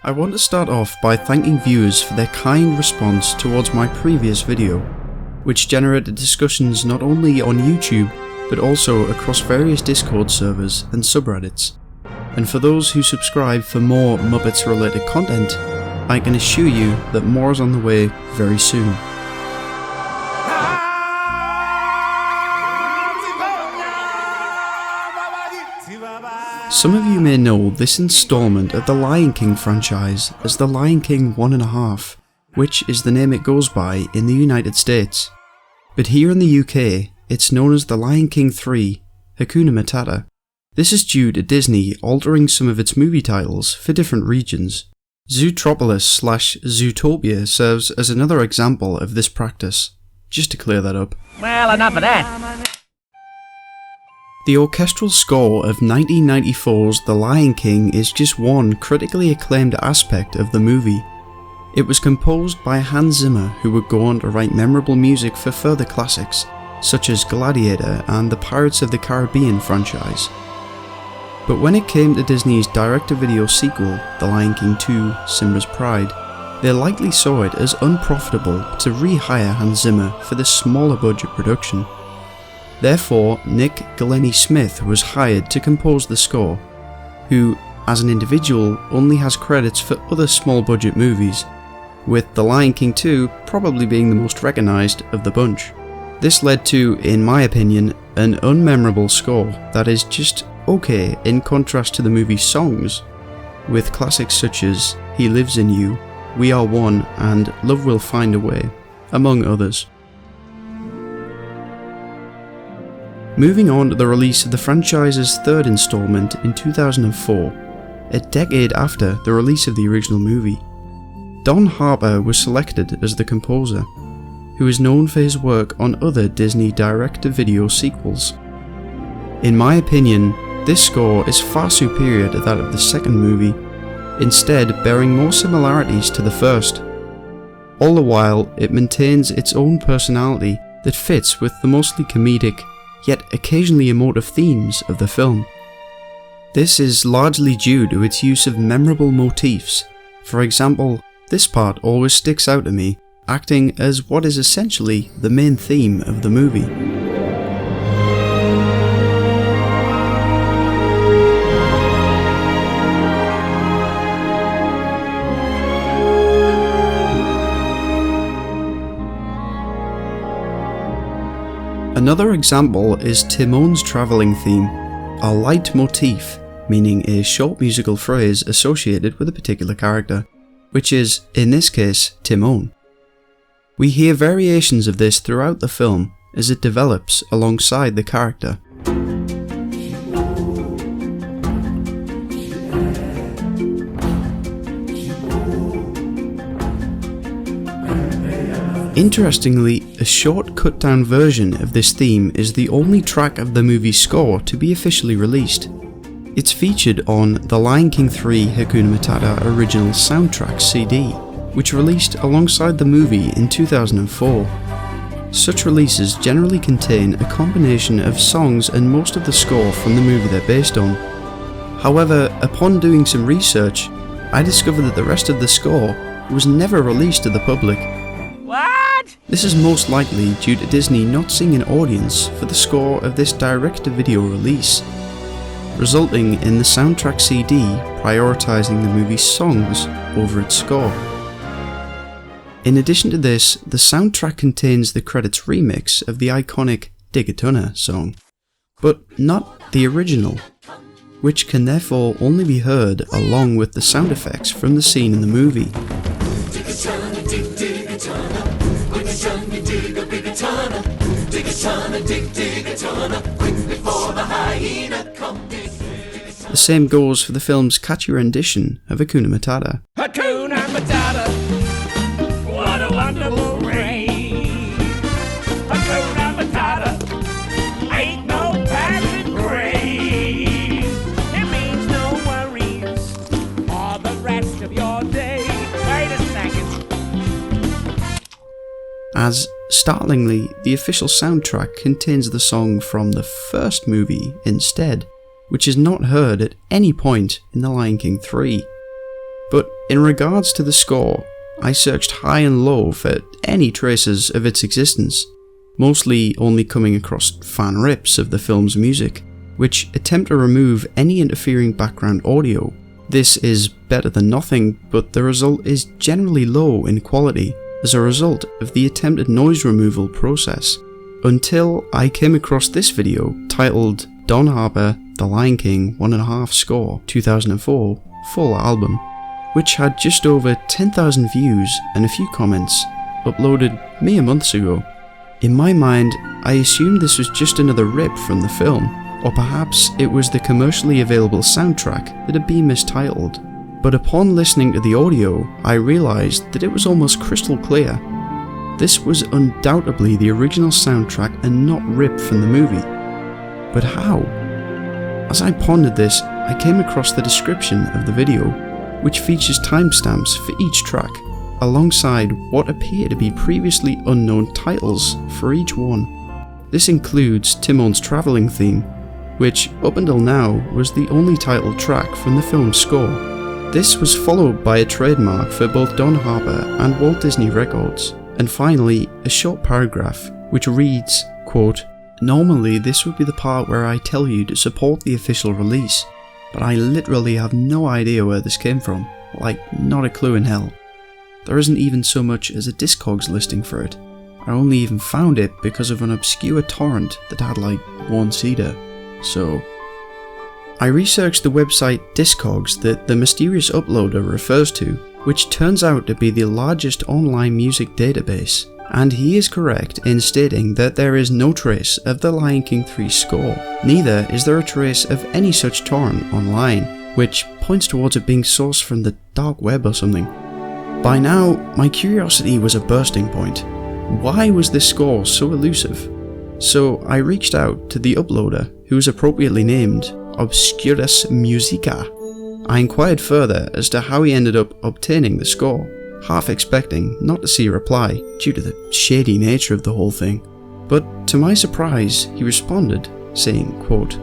I want to start off by thanking viewers for their kind response towards my previous video, which generated discussions not only on YouTube, but also across various Discord servers and subreddits. And for those who subscribe for more Muppets related content, I can assure you that more is on the way very soon. Some of you may know this installment of the Lion King franchise as The Lion King 1.5, which is the name it goes by in the United States. But here in the UK, it's known as The Lion King 3, Hakuna Matata. This is due to Disney altering some of its movie titles for different regions. Zootropolis/Zootopia serves as another example of this practice, just to clear that up. Well, enough of that. The orchestral score of 1994's The Lion King is just one critically acclaimed aspect of the movie. It was composed by Hans Zimmer, who would go on to write memorable music for further classics, such as Gladiator and the Pirates of the Caribbean franchise. But when it came to Disney's direct-to-video sequel, The Lion King 2: Simba's Pride, they likely saw it as unprofitable to rehire Hans Zimmer for this smaller budget production. Therefore, Glennie-Smith was hired to compose the score, who, as an individual, only has credits for other small budget movies, with The Lion King 2 probably being the most recognised of the bunch. This led to, in my opinion, an unmemorable score that is just okay in contrast to the movie's songs, with classics such as He Lives in You, We Are One and Love Will Find a Way, among others. Moving on to the release of the franchise's third installment in 2004, a decade after the release of the original movie. Harper was selected as the composer, who is known for his work on other Disney direct-to-video sequels. In my opinion, this score is far superior to that of the second movie, instead bearing more similarities to the first. All the while, it maintains its own personality that fits with the mostly comedic, yet occasionally emotive themes of the film. This is largely due to its use of memorable motifs. For example, this part always sticks out to me, acting as what is essentially the main theme of the movie. Another example is Timon's travelling theme, a leitmotif, meaning a short musical phrase associated with a particular character, which is, in this case, Timon. We hear variations of this throughout the film as it develops alongside the character. Interestingly, a short cut-down version of this theme is the only track of the movie's score to be officially released. It's featured on The Lion King 3 Hakuna Matata Original Soundtrack CD, which released alongside the movie in 2004. Such releases generally contain a combination of songs and most of the score from the movie they're based on. However, upon doing some research, I discovered that the rest of the score was never released to the public. What? This is most likely due to Disney not seeing an audience for the score of this direct-to-video release, resulting in the soundtrack CD prioritising the movie's songs over its score. In addition to this, the soundtrack contains the credits remix of the iconic Digatuna song, but not the original, which can therefore only be heard along with the sound effects from the scene in the movie. The same goes for the film's catchier rendition of Hakuna Matata. Hakuna Matata, what a wonderful rain. Hakuna Matata, ain't no passing grave. It means no worries for the rest of your day. Wait a second. As, startlingly, the official soundtrack contains the song from the first movie instead, which is not heard at any point in The Lion King 3. But in regards to the score, I searched high and low for any traces of its existence, mostly only coming across fan rips of the film's music, which attempt to remove any interfering background audio. This is better than nothing, but the result is generally low in quality as a result of the attempted noise removal process, until I came across this video titled Don Harper, The Lion King 1.5 Score 2004 Full Album, which had just over 10,000 views and a few comments, uploaded mere months ago. In my mind, I assumed this was just another rip from the film, or perhaps it was the commercially available soundtrack that had been mistitled. But upon listening to the audio, I realised that it was almost crystal clear. This was undoubtedly the original soundtrack and not ripped from the movie. But how? As I pondered this, I came across the description of the video, which features timestamps for each track, alongside what appear to be previously unknown titles for each one. This includes Timon's travelling theme, which up until now was the only title track from the film's score. This was followed by a trademark for both Don Harper and Walt Disney Records, and finally a short paragraph which reads, quote, "Normally this would be the part where I tell you to support the official release, but I literally have no idea where this came from, like not a clue in hell. There isn't even so much as a Discogs listing for it. I only even found it because of an obscure torrent that had like one CD, so..." I researched the website Discogs that the mysterious uploader refers to, which turns out to be the largest online music database, and he is correct in stating that there is no trace of the Lion King 3 score, neither is there a trace of any such torrent online, which points towards it being sourced from the dark web or something. By now, my curiosity was at bursting point. Why was this score so elusive? So I reached out to the uploader, who was appropriately named Obscurus Musica. I inquired further as to how he ended up obtaining the score, half expecting not to see a reply due to the shady nature of the whole thing. But to my surprise, he responded, saying, quote,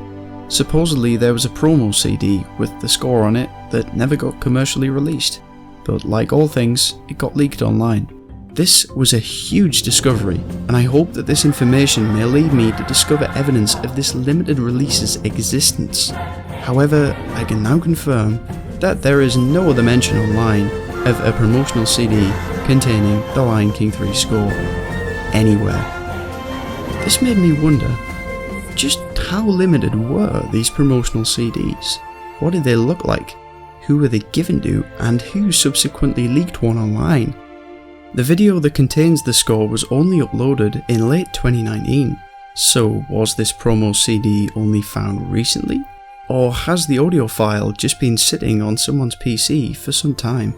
"Supposedly there was a promo CD with the score on it that never got commercially released, but like all things, it got leaked online." This was a huge discovery, and I hope that this information may lead me to discover evidence of this limited release's existence. However, I can now confirm that there is no other mention online of a promotional CD containing the Lion King 3 score anywhere. This made me wonder, just how limited were these promotional CDs? What did they look like? Who were they given to, and who subsequently leaked one online? The video that contains the score was only uploaded in late 2019, so was this promo CD only found recently? Or has the audio file just been sitting on someone's PC for some time?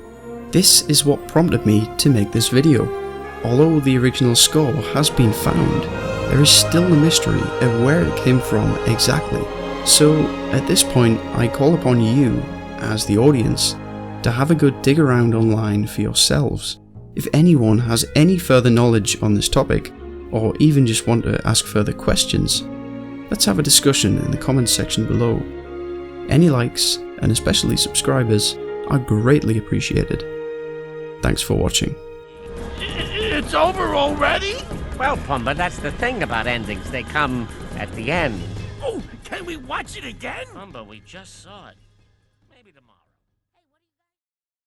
This is what prompted me to make this video. Although the original score has been found, there is still a mystery of where it came from exactly. So at this point, I call upon you, as the audience, to have a good dig around online for yourselves. If anyone has any further knowledge on this topic, or even just want to ask further questions, let's have a discussion in the comments section below. Any likes, and especially subscribers, are greatly appreciated. Thanks for watching. It's over already? Well, Pumba, that's the thing about endings. They come at the end. Oh, can we watch it again? Pumba, we just saw it.